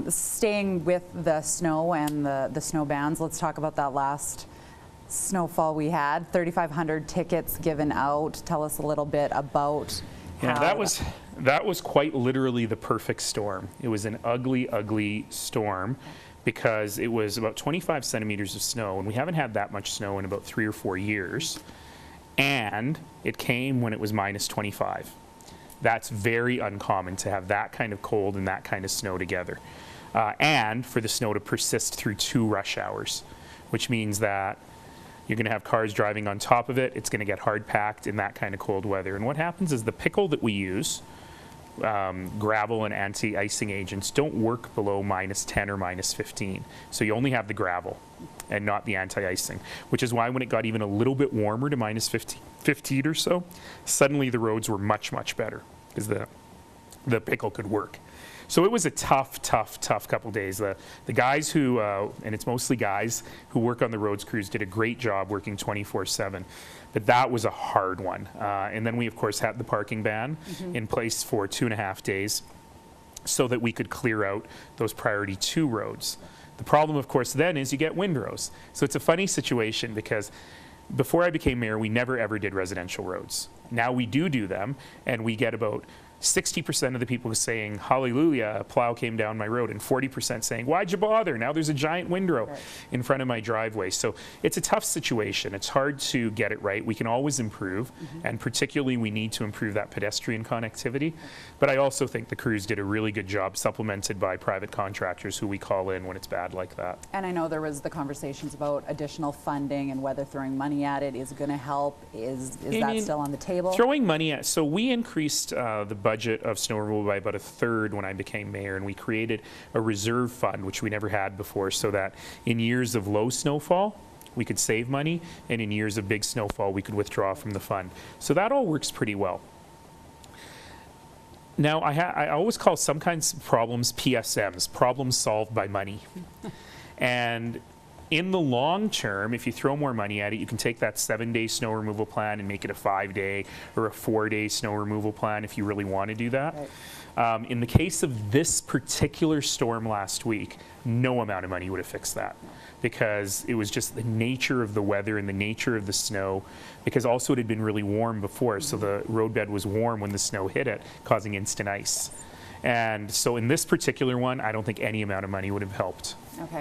Staying with the snow and the snow bans, let's talk about that last snowfall we had. 3,500 tickets given out. Tell us a little bit about how that was quite literally the perfect storm. It was an ugly, ugly storm because it was about 25 centimeters of snow, and we haven't had that much snow in about 3 or 4 years. And it came when it was minus 25. That's very uncommon to have that kind of cold and that kind of snow together. And for the snow to persist through 2 rush hours, which means that you're going to have cars driving on top of it. It's going to get hard packed in that kind of cold weather. And what happens is the pickle that we use, gravel and anti-icing agents, don't work below minus 10 or minus 15. So you only have the gravel and not the anti-icing, which is why when it got even a little bit warmer to minus 15 or so, suddenly the roads were much, much better because the pickle could work. So it was a tough couple days. The guys who, and it's mostly guys who work on the roads crews, did a great job working 24/7. But that was a hard one. And then we, of course, had the parking ban in place for 2.5 days so that we could clear out those priority 2 roads. The problem, of course, then is you get windrows. So it's a funny situation because before I became mayor, we never ever did residential roads. Now we do them, and we get about 60% of the people saying, hallelujah, a plow came down my road, and 40% saying, why'd you bother? Now there's a giant windrow in front of my driveway. So it's a tough situation. It's hard to get it right. We can always improve, and particularly we need to improve that pedestrian connectivity. But I also think the crews did a really good job, supplemented by private contractors who we call in when it's bad like that. And I know there was the conversations about additional funding and whether throwing money at it is going to help. Is that still on the table? Throwing money at, so we increased the budget of snow removal by about 1/3 when I became mayor, and we created a reserve fund, which we never had before, so that in years of low snowfall, we could save money, and in years of big snowfall, we could withdraw from the fund. So that all works pretty well. Now, I always call some kinds of problems PSMs, problems solved by money. And in the long term, if you throw more money at it, you can take that 7-day snow removal plan and make it a 5-day or a 4-day snow removal plan if you really want to do that. Right. In the case of this particular storm last week, no amount of money would have fixed that because it was just the nature of the weather and the nature of the snow, because also it had been really warm before, so the roadbed was warm when the snow hit it, causing instant ice. And so in this particular one, I don't think any amount of money would have helped. Okay.